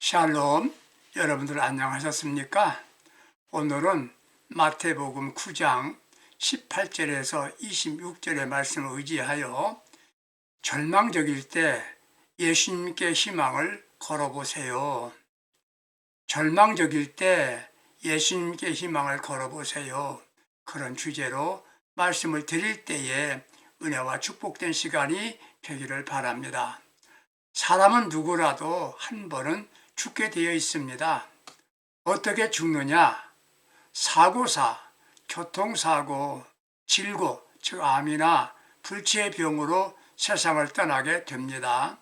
샬롬, 여러분들 안녕하셨습니까? 오늘은 마태복음 9장 18절에서 26절의 말씀을 의지하여 절망적일 때 예수님께 희망을 걸어보세요. 절망적일 때 예수님께 희망을 걸어보세요. 그런 주제로 말씀을 드릴 때에 은혜와 축복된 시간이 되기를 바랍니다. 사람은 누구라도 한 번은 죽게 되어 있습니다. 어떻게 죽느냐? 사고사, 교통사고, 질고, 즉 암이나 불치의 병으로 세상을 떠나게 됩니다.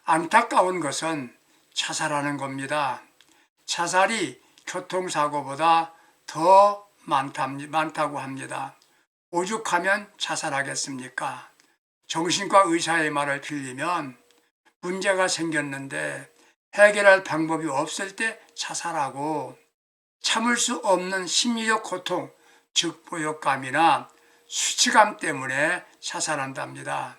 안타까운 것은 자살하는 겁니다. 자살이 교통사고보다 더 많다고 합니다. 오죽하면 자살하겠습니까? 정신과 의사의 말을 빌리면 문제가 생겼는데 해결할 방법이 없을 때 자살하고, 참을 수 없는 심리적 고통, 즉 모욕감이나 수치감 때문에 자살한답니다.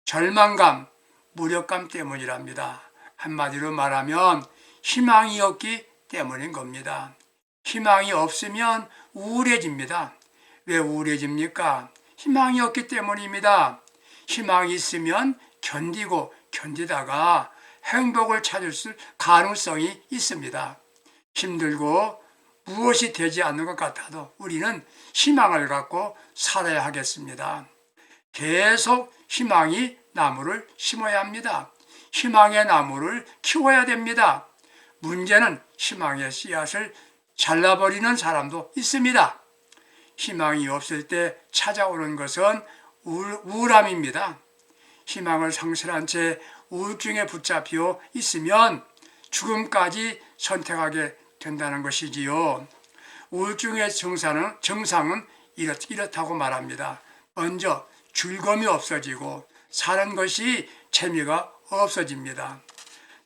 절망감, 무력감 때문이랍니다. 한마디로 말하면 희망이 없기 때문인 겁니다. 희망이 없으면 우울해집니다. 왜 우울해집니까? 희망이 없기 때문입니다. 희망이 있으면 견디다가 행복을 찾을 가능성이 있습니다. 힘들고 무엇이 되지 않는 것 같아도 우리는 희망을 갖고 살아야 하겠습니다. 계속 희망이 나무를 심어야 합니다. 희망의 나무를 키워야 됩니다. 문제는 희망의 씨앗을 잘라버리는 사람도 있습니다. 희망이 없을 때 찾아오는 것은 우울함입니다. 희망을 상실한 채 우울증에 붙잡혀 있으면 죽음까지 선택하게 된다는 것이지요. 우울증의 증상은 이렇다고 말합니다. 먼저 즐거움이 없어지고 사는 것이 재미가 없어집니다.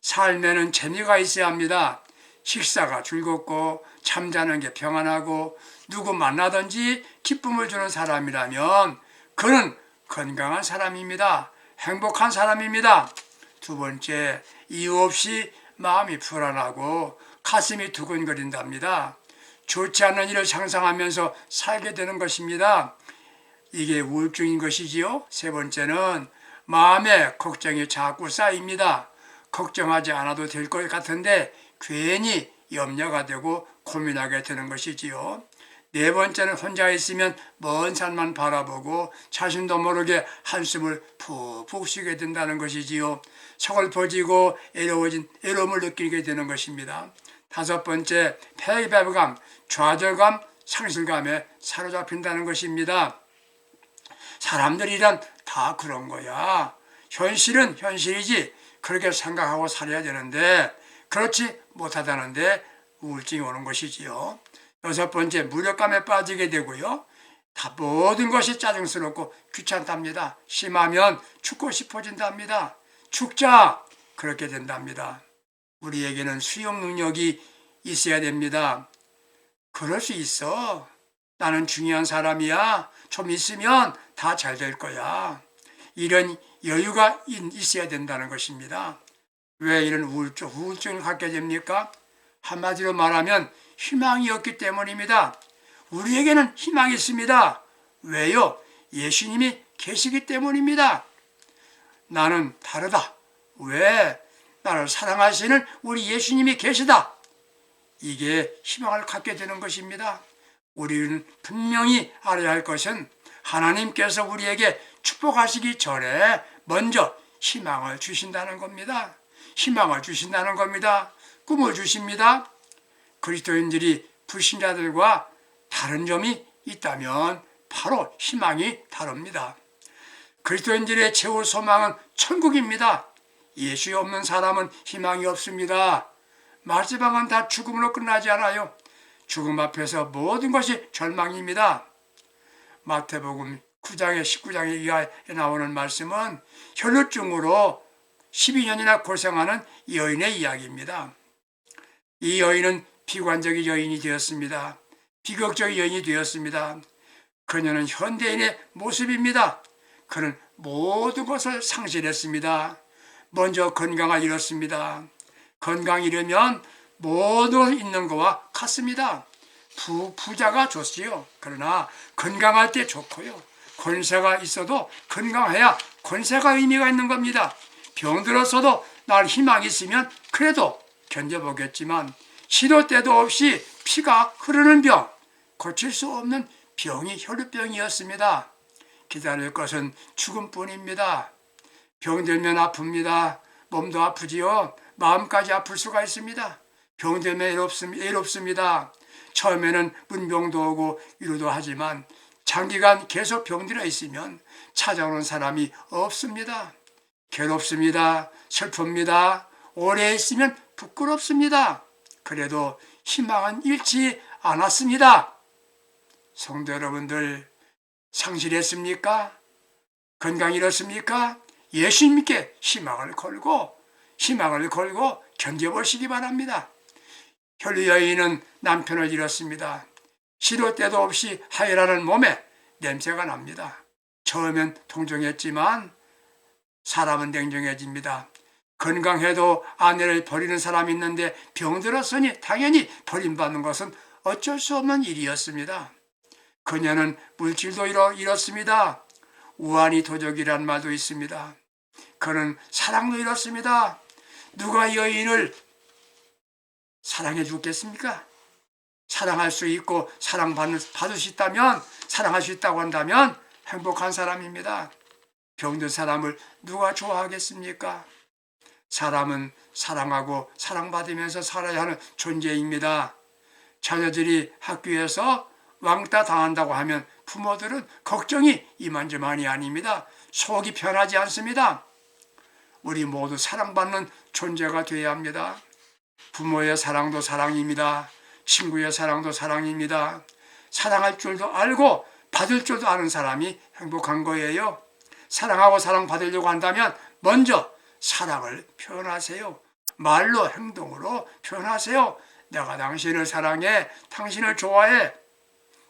삶에는 재미가 있어야 합니다. 식사가 즐겁고 잠자는 게 평안하고 누구 만나든지 기쁨을 주는 사람이라면 그는 건강한 사람입니다. 행복한 사람입니다. 두 번째, 이유 없이 마음이 불안하고 가슴이 두근거린답니다. 좋지 않은 일을 상상하면서 살게 되는 것입니다. 이게 우울증인 것이지요. 세 번째는 마음에 걱정이 자꾸 쌓입니다. 걱정하지 않아도 될 것 같은데 괜히 염려가 되고 고민하게 되는 것이지요. 네 번째는 혼자 있으면 먼 산만 바라보고 자신도 모르게 한숨을 푹푹 쉬게 된다는 것이지요. 서글퍼지고 애로움을 느끼게 되는 것입니다. 다섯 번째, 패배감, 좌절감, 상실감에 사로잡힌다는 것입니다. 사람들이란 다 그런 거야. 현실은 현실이지 그렇게 생각하고 살아야 되는데 그렇지 못하다는데 우울증이 오는 것이지요. 여섯 번째, 무력감에 빠지게 되고요. 모든 것이 짜증스럽고 귀찮답니다. 심하면 죽고 싶어진답니다. 죽자! 그렇게 된답니다. 우리에게는 수용 능력이 있어야 됩니다. 그럴 수 있어. 나는 중요한 사람이야. 좀 있으면 다 잘 될 거야. 이런 여유가 있어야 된다는 것입니다. 왜 이런 우울증을 갖게 됩니까? 한마디로 말하면 희망이 없기 때문입니다. 우리에게는 희망이 있습니다. 왜요? 예수님이 계시기 때문입니다. 나는 다르다. 왜? 나를 사랑하시는 우리 예수님이 계시다. 이게 희망을 갖게 되는 것입니다. 우리는 분명히 알아야 할 것은 하나님께서 우리에게 축복하시기 전에 먼저 희망을 주신다는 겁니다. 희망을 주신다는 겁니다. 꿈을 주십니다. 그리스도인들이 불신자들과 다른 점이 있다면 바로 희망이 다릅니다. 그리스도인들의 최후 소망은 천국입니다. 예수 없는 사람은 희망이 없습니다. 마지막은 다 죽음으로 끝나지 않아요. 죽음 앞에서 모든 것이 절망입니다. 마태복음 9장의 19장에 나오는 말씀은 혈루증으로 12년이나 고생하는 여인의 이야기입니다. 이 여인은 비관적인 여인이 되었습니다. 비극적인 여인이 되었습니다. 그녀는 현대인의 모습입니다. 그는 모든 것을 상실했습니다. 먼저 건강을 잃었습니다. 건강이 이르면 모든 있는 것과 같습니다. 부자가 좋지요. 그러나 건강할 때 좋고요. 권세가 있어도 건강해야 권세가 의미가 있는 겁니다. 병들었어도 날 희망이 있으면 그래도 견뎌보겠지만 시도 때도 없이 피가 흐르는 병, 고칠 수 없는 병이 혈루병이었습니다. 기다릴 것은 죽음뿐입니다. 병들면 아픕니다. 몸도 아프지요. 마음까지 아플 수가 있습니다. 병들면 외롭습니다. 처음에는 문병도 오고 위로도 하지만 장기간 계속 병들어 있으면 찾아오는 사람이 없습니다. 괴롭습니다. 슬픕니다. 오래 있으면 부끄럽습니다. 그래도 희망은 잃지 않았습니다. 성도 여러분들, 상실했습니까? 건강 잃었습니까? 예수님께 희망을 걸고 견뎌보시기 바랍니다. 혈루 여인은 남편을 잃었습니다. 시도 때도 없이 하혈하는 몸에 냄새가 납니다. 처음엔 동정했지만 사람은 냉정해집니다. 건강해도 아내를 버리는 사람이 있는데 병들었으니 당연히 버림받는 것은 어쩔 수 없는 일이었습니다. 그녀는 물질도 잃었습니다. 우환이 도적이란 말도 있습니다. 그는 사랑도 잃었습니다. 누가 여인을 사랑해 주겠습니까? 사랑할 수 있고 사랑받을 수 있다면, 사랑할 수 있다고 한다면 행복한 사람입니다. 병든 사람을 누가 좋아하겠습니까? 사람은 사랑하고 사랑받으면서 살아야 하는 존재입니다. 자녀들이 학교에서 왕따 당한다고 하면 부모들은 걱정이 이만저만이 아닙니다. 속이 편하지 않습니다. 우리 모두 사랑받는 존재가 되어야 합니다. 부모의 사랑도 사랑입니다. 친구의 사랑도 사랑입니다. 사랑할 줄도 알고 받을 줄도 아는 사람이 행복한 거예요. 사랑하고 사랑받으려고 한다면 먼저 사랑을 표현하세요. 말로 행동으로 표현하세요. 내가 당신을 사랑해, 당신을 좋아해.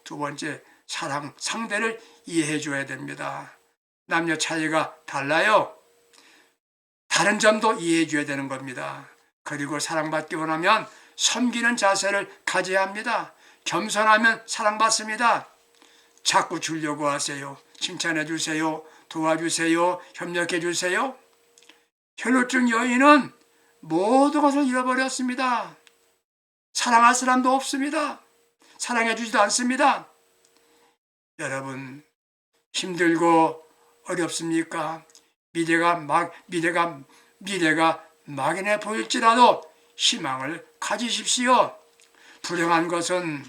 두 번째, 사랑 상대를 이해해 줘야 됩니다. 남녀 차이가 달라요. 다른 점도 이해해 줘야 되는 겁니다. 그리고 사랑받기 원하면 섬기는 자세를 가져야 합니다. 겸손하면 사랑받습니다. 자꾸 주려고 하세요. 칭찬해 주세요. 도와주세요. 협력해 주세요. 혈루증 여인은 모든 것을 잃어버렸습니다. 사랑할 사람도 없습니다. 사랑해 주지도 않습니다. 여러분, 힘들고 어렵습니까? 미래가 막연해 보일지라도 희망을 가지십시오. 불행한 것은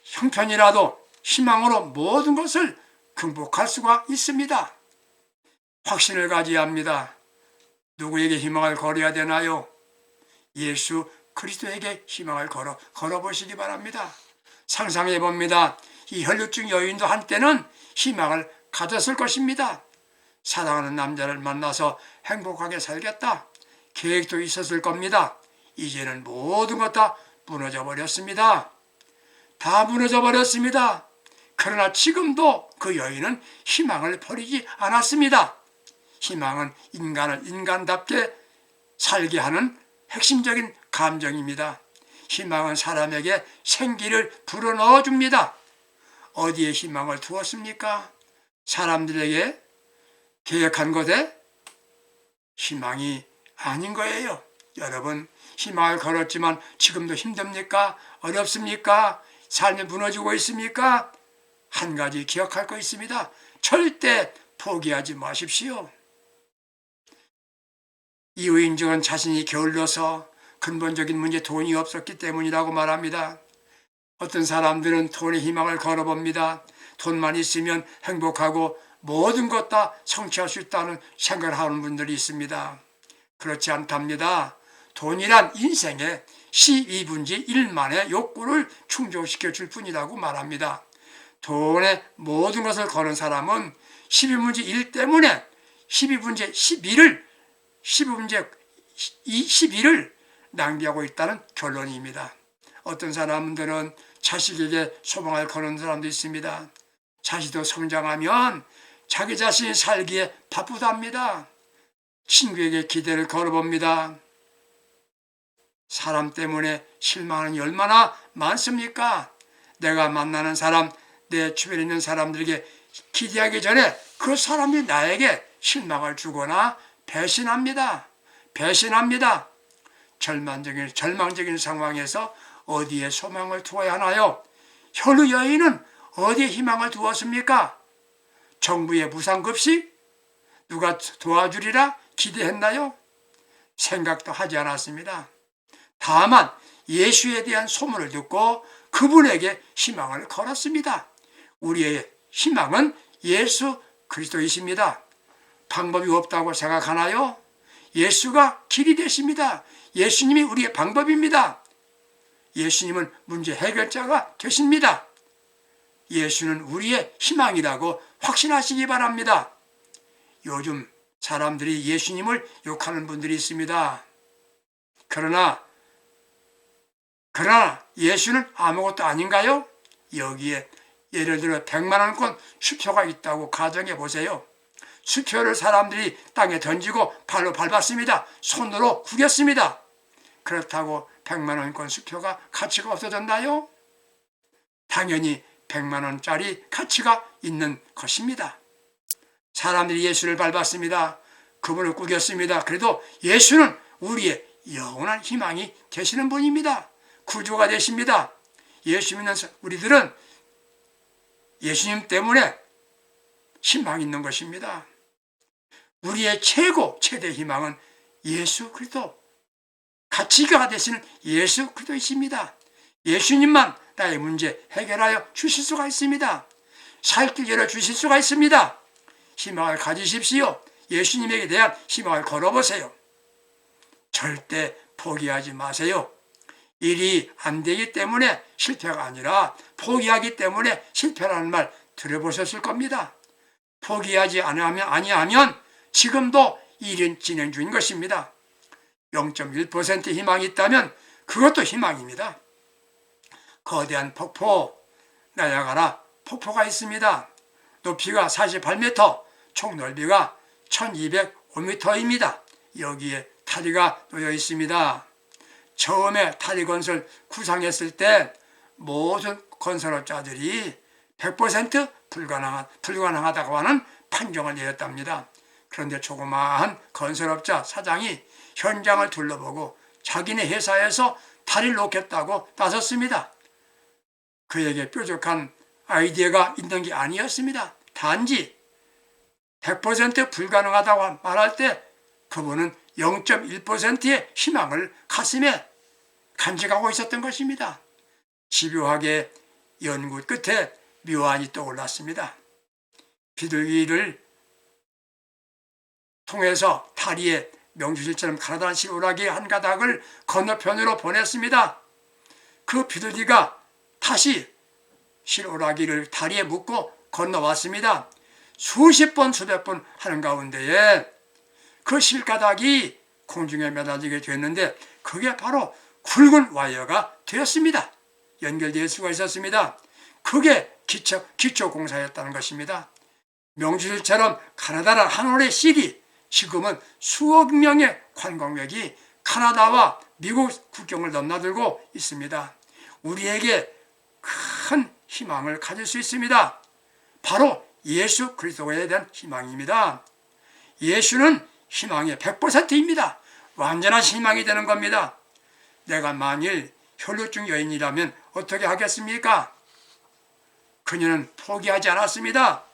형편이라도 희망으로 모든 것을 극복할 수가 있습니다. 확신을 가져야 합니다. 누구에게 희망을 걸어야 되나요? 예수 그리스도에게 희망을 걸어보시기 바랍니다. 상상해 봅니다. 이 혈루증 여인도 한때는 희망을 가졌을 것입니다. 사랑하는 남자를 만나서 행복하게 살겠다. 계획도 있었을 겁니다. 이제는 모든 것 다 무너져 버렸습니다. 다 무너져 버렸습니다. 그러나 지금도 그 여인은 희망을 버리지 않았습니다. 희망은 인간을 인간답게 살게 하는 핵심적인 감정입니다. 희망은 사람에게 생기를 불어넣어 줍니다. 어디에 희망을 두었습니까? 사람들에게 계획한 것에 희망이 아닌 거예요. 여러분, 희망을 걸었지만 지금도 힘듭니까? 어렵습니까? 삶이 무너지고 있습니까? 한 가지 기억할 거 있습니다. 절대 포기하지 마십시오. 이유 인정은 자신이 게을러서 근본적인 문제 돈이 없었기 때문이라고 말합니다. 어떤 사람들은 돈에 희망을 걸어봅니다. 돈만 있으면 행복하고 모든 것 다 성취할 수 있다는 생각을 하는 분들이 있습니다. 그렇지 않답니다. 돈이란 인생의 12분지 1만의 욕구를 충족시켜 줄 뿐이라고 말합니다. 돈에 모든 것을 거는 사람은 12분지 1 때문에 12분지 11을 낭비하고 있다는 결론입니다. 어떤 사람들은 자식에게 소망을 거는 사람도 있습니다. 자식도 성장하면 자기 자신이 살기에 바쁘답니다. 친구에게 기대를 걸어봅니다. 사람 때문에 실망하는 게 얼마나 많습니까? 내가 만나는 사람, 내 주변에 있는 사람들에게 기대하기 전에 그 사람이 나에게 실망을 주거나 배신합니다. 배신합니다. 절망적인 상황에서 어디에 소망을 두어야 하나요? 혈루 여인은 어디에 희망을 두었습니까? 정부의 무상급식? 누가 도와주리라 기대했나요? 생각도 하지 않았습니다. 다만 예수에 대한 소문을 듣고 그분에게 희망을 걸었습니다. 우리의 희망은 예수 그리스도이십니다. 방법이 없다고 생각하나요? 예수가 길이 되십니다. 예수님이 우리의 방법입니다. 예수님은 문제 해결자가 되십니다. 예수는 우리의 희망이라고 확신하시기 바랍니다. 요즘 사람들이 예수님을 욕하는 분들이 있습니다. 그러나 예수는 아무것도 아닌가요? 여기에 예를 들어 100만 원권 수표가 있다고 가정해 보세요. 수표를 사람들이 땅에 던지고 발로 밟았습니다. 손으로 구겼습니다. 그렇다고 100만 원권 수표가 가치가 없어졌나요? 당연히 100만 원짜리 가치가 있는 것입니다. 사람들이 예수를 밟았습니다. 그분을 구겼습니다. 그래도 예수는 우리의 영원한 희망이 되시는 분입니다. 구주가 되십니다. 예수 믿는 우리들은 예수님 때문에 희망이 있는 것입니다. 우리의 최대 희망은 예수 그리스도, 가치가 되시는 예수 그리스도이십니다. 예수님만 나의 문제 해결하여 주실 수가 있습니다. 살 길 열어주실 수가 있습니다. 희망을 가지십시오. 예수님에게 대한 희망을 걸어보세요. 절대 포기하지 마세요. 일이 안 되기 때문에 실패가 아니라 포기하기 때문에 실패라는 말 들어보셨을 겁니다. 포기하지 아니하면 지금도 일은 진행 중인 것입니다. 0.1% 희망이 있다면 그것도 희망입니다. 거대한 폭포, 나야가라 폭포가 있습니다. 높이가 48m, 총 넓이가 1205m입니다. 여기에 다리가 놓여 있습니다. 처음에 다리 건설 구상했을 때 모든 건설업자들이 100% 불가능하다고 하는 판정을 내렸답니다. 그런데 조그마한 건설업자 사장이 현장을 둘러보고 자기네 회사에서 다리를 놓겠다고 나섰습니다. 그에게 뾰족한 아이디어가 있는 게 아니었습니다. 단지 100% 불가능하다고 말할 때 그분은 0.1%의 희망을 가슴에 간직하고 있었던 것입니다. 집요하게 연구 끝에 묘안이 떠올랐습니다. 비둘기를 통해서 다리에 명주실처럼 가라다란 실오라기 한 가닥을 건너편으로 보냈습니다. 그 비둘기가 다시 실오라기를 다리에 묶고 건너왔습니다. 수십 번 수백 번 하는 가운데에 그 실가닥이 공중에 매달리게 됐는데 그게 바로 굵은 와이어가 되었습니다. 연결될 수가 있었습니다. 그게 기초공사였다는 것입니다. 명주실처럼 가나다란 한 올의 실이 지금은 수억 명의 관광객이 카나다와 미국 국경을 넘나들고 있습니다. 우리에게 큰 희망을 가질 수 있습니다. 바로 예수 그리스도에 대한 희망입니다. 예수는 희망의 100%입니다. 완전한 희망이 되는 겁니다. 내가 만일 혈루증 여인이라면 어떻게 하겠습니까? 그녀는 포기하지 않았습니다.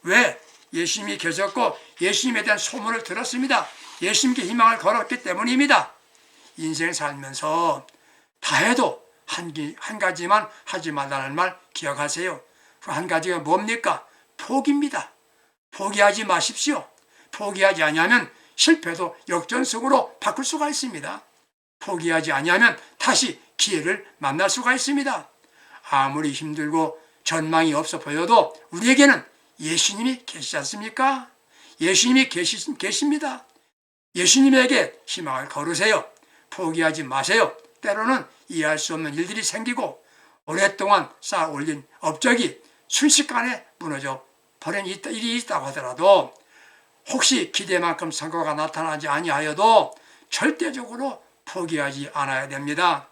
왜? 예수님이 계셨고 예수님에 대한 소문을 들었습니다. 예수님께 희망을 걸었기 때문입니다. 인생 살면서 다 해도 한 가지만 하지 말라는 말 기억하세요. 그 한 가지가 뭡니까? 포기입니다. 포기하지 마십시오. 포기하지 아니하면 실패도 역전승으로 바꿀 수가 있습니다. 포기하지 아니하면 다시 기회를 만날 수가 있습니다. 아무리 힘들고 전망이 없어 보여도 우리에게는 예수님이 계시지 않습니까? 예수님이 계십니다. 예수님에게 희망을 걸으세요. 포기하지 마세요. 때로는 이해할 수 없는 일들이 생기고 오랫동안 쌓아 올린 업적이 순식간에 무너져 버린 일이 있다고 하더라도 혹시 기대만큼 성과가 나타나지 아니하여도 절대적으로 포기하지 않아야 됩니다.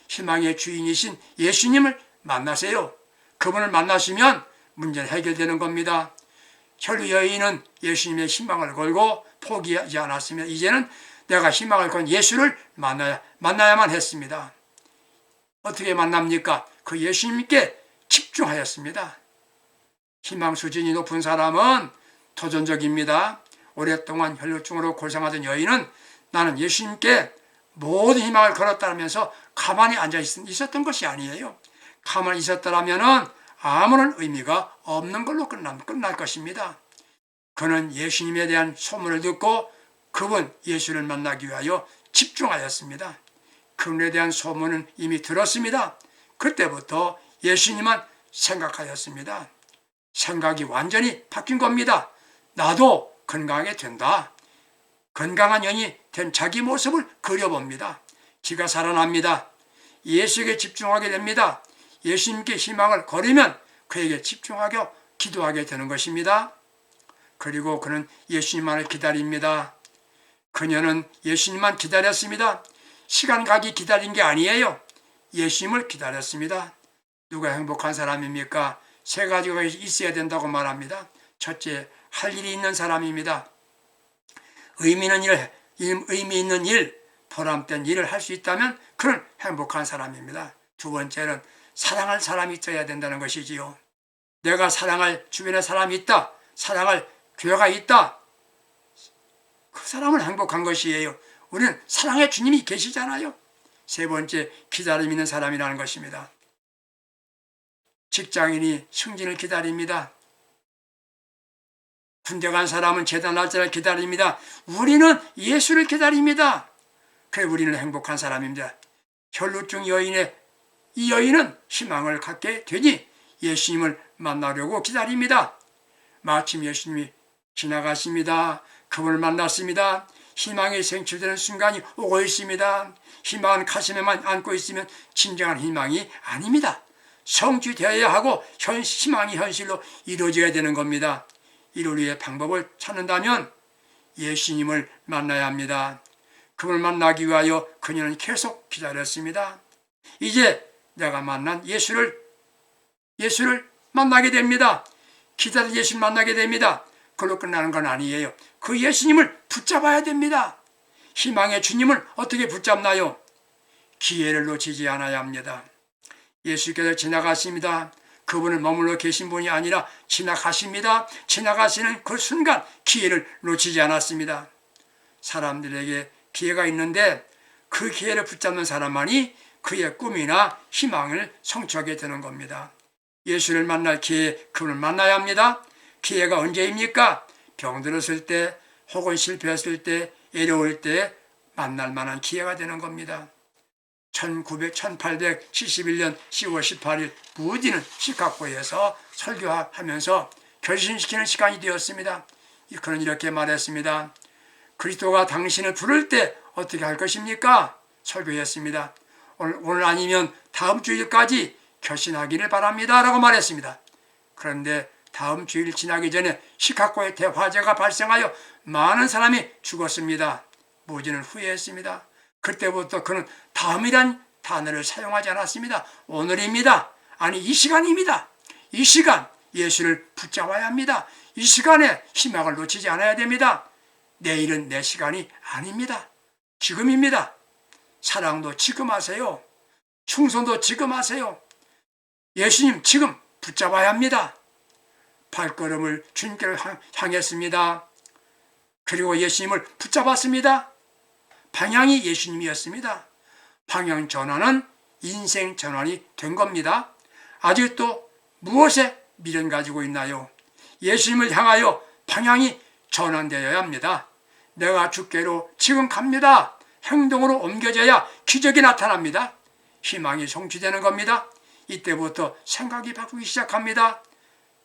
희망의 주인이신 예수님을 만나세요. 그분을 만나시면 문제는 해결되는 겁니다. 혈루 여인은 예수님의 희망을 걸고 포기하지 않았으며 이제는 내가 희망을 건 예수를 만나야만 했습니다. 어떻게 만납니까? 그 예수님께 집중하였습니다. 희망 수준이 높은 사람은 도전적입니다. 오랫동안 혈루증으로 고생하던 여인은 나는 예수님께 모든 희망을 걸었다면서 가만히 앉아 있었던 것이 아니에요. 가만히 있었더라면 아무런 의미가 없는 걸로 끝날 것입니다. 그는 예수님에 대한 소문을 듣고 그분 예수를 만나기 위하여 집중하였습니다. 그분에 대한 소문은 이미 들었습니다. 그때부터 예수님만 생각하였습니다. 생각이 완전히 바뀐 겁니다. 나도 건강하게 된다. 건강한 연이 된 자기 모습을 그려봅니다. 기가 살아납니다. 예수에게 집중하게 됩니다. 예수님께 희망을 걸으면 그에게 집중하게 기도하게 되는 것입니다. 그리고 그는 예수님만을 기다립니다. 그녀는 예수님만 기다렸습니다. 시간 가기 기다린 게 아니에요. 예수님을 기다렸습니다. 누가 행복한 사람입니까? 세 가지가 있어야 된다고 말합니다. 첫째, 할 일이 있는 사람입니다. 의미 있는 일, 보람된 일을 할 수 있다면 그는 행복한 사람입니다. 두 번째는 사랑할 사람이 있어야 된다는 것이지요. 내가 사랑할 주변에 사람이 있다. 사랑할 교회가 있다. 그 사람은 행복한 것이에요. 우리는 사랑의 주님이 계시잖아요. 세 번째, 기다림 있는 사람이라는 것입니다. 직장인이 승진을 기다립니다. 군대 간 사람은 제대 날짜를 기다립니다. 우리는 예수를 기다립니다. 그래 우리는 행복한 사람입니다. 혈루증 여인의 이 여인은 희망을 갖게 되니 예수님을 만나려고 기다립니다. 마침 예수님이 지나가십니다. 그분을 만났습니다. 희망이 생출되는 순간이 오고 있습니다. 희망은 가슴에만 안고 있으면 진정한 희망이 아닙니다. 성취되어야 하고 희망이 현실로 이루어져야 되는 겁니다. 이를 위해 방법을 찾는다면 예수님을 만나야 합니다. 그분을 만나기 위하여 그녀는 계속 기다렸습니다. 이제 내가 만난 예수를 만나게 됩니다. 기다린 예수를 만나게 됩니다. 그걸로 끝나는 건 아니에요. 그 예수님을 붙잡아야 됩니다. 희망의 주님을 어떻게 붙잡나요? 기회를 놓치지 않아야 합니다. 예수께서 지나가십니다. 그분을 머물러 계신 분이 아니라 지나가십니다. 지나가시는 그 순간 기회를 놓치지 않았습니다. 사람들에게 기회가 있는데 그 기회를 붙잡는 사람만이 그의 꿈이나 희망을 성취하게 되는 겁니다. 예수를 만날 기회, 그분을 만나야 합니다. 기회가 언제입니까? 병들었을 때, 혹은 실패했을 때, 어려울 때 만날 만한 기회가 되는 겁니다. 1871년 10월 18일 무디는 시카고에서 설교하면서 결심시키는 시간이 되었습니다. 그는 이렇게 말했습니다. 그리스도가 당신을 부를 때 어떻게 할 것입니까? 설교했습니다. 오늘 아니면 다음 주일까지 결심하기를 바랍니다. 라고 말했습니다. 그런데 다음 주일 지나기 전에 시카고에 대화재가 발생하여 많은 사람이 죽었습니다. 무디는 후회했습니다. 그때부터 그는 다음이란 단어를 사용하지 않았습니다. 오늘입니다. 아니 이 시간입니다. 이 시간 예수를 붙잡아야 합니다. 이 시간에 희망을 놓치지 않아야 됩니다. 내일은 내 시간이 아닙니다. 지금입니다. 사랑도 지금 하세요. 충성도 지금 하세요. 예수님 지금 붙잡아야 합니다. 발걸음을 주님께로 향했습니다. 그리고 예수님을 붙잡았습니다. 방향이 예수님이었습니다. 방향 전환은 인생 전환이 된 겁니다. 아직도 무엇에 미련 가지고 있나요? 예수님을 향하여 방향이 전환되어야 합니다. 내가 주께로 지금 갑니다. 행동으로 옮겨져야 기적이 나타납니다. 희망이 성취되는 겁니다. 이때부터 생각이 바꾸기 시작합니다.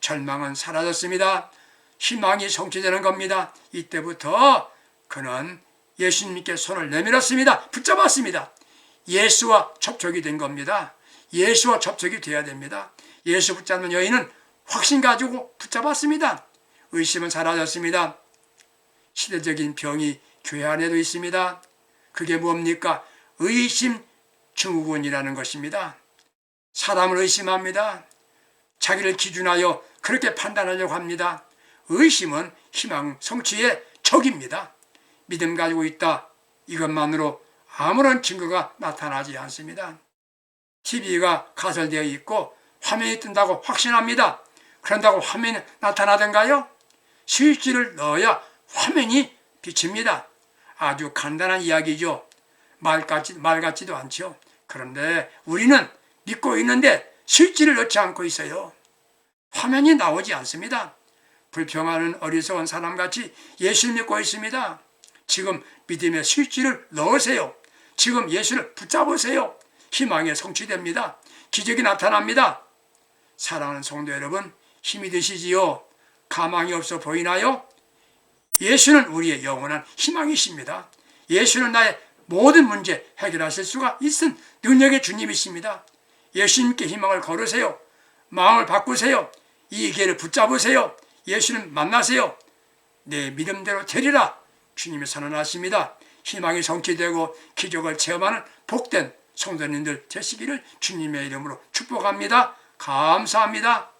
절망은 사라졌습니다. 희망이 성취되는 겁니다. 이때부터 그는 예수님께 손을 내밀었습니다. 붙잡았습니다. 예수와 접촉이 된 겁니다. 예수와 접촉이 돼야 됩니다. 예수 붙잡는 여인은 확신 가지고 붙잡았습니다. 의심은 사라졌습니다. 시대적인 병이 교회 안에도 있습니다. 그게 뭡니까? 의심 증후군이라는 것입니다. 사람을 의심합니다. 자기를 기준하여 그렇게 판단하려고 합니다. 의심은 희망 성취의 적입니다. 믿음 가지고 있다. 이것만으로 아무런 증거가 나타나지 않습니다. TV가 가설되어 있고 화면이 뜬다고 확신합니다. 그런다고 화면이 나타나던가요? 스위치를 넣어야 화면이 비칩니다. 아주 간단한 이야기죠. 말 같지도 않죠. 그런데 우리는 믿고 있는데 스위치를 넣지 않고 있어요. 화면이 나오지 않습니다. 불평하는 어리석은 사람같이 예수를 믿고 있습니다. 지금 믿음의 스위치를 넣으세요. 지금 예수를 붙잡으세요. 희망이 성취됩니다. 기적이 나타납니다. 사랑하는 성도 여러분, 힘이 드시지요? 가망이 없어 보이나요? 예수는 우리의 영원한 희망이십니다. 예수는 나의 모든 문제 해결하실 수가 있은 능력의 주님이십니다. 예수님께 희망을 걸으세요. 마음을 바꾸세요. 이 길을 붙잡으세요. 예수는 만나세요. 내 믿음대로 되리라. 주님이 선언하십니다. 희망이 성취되고 기적을 체험하는 복된 성도님들 되시기를 주님의 이름으로 축복합니다. 감사합니다.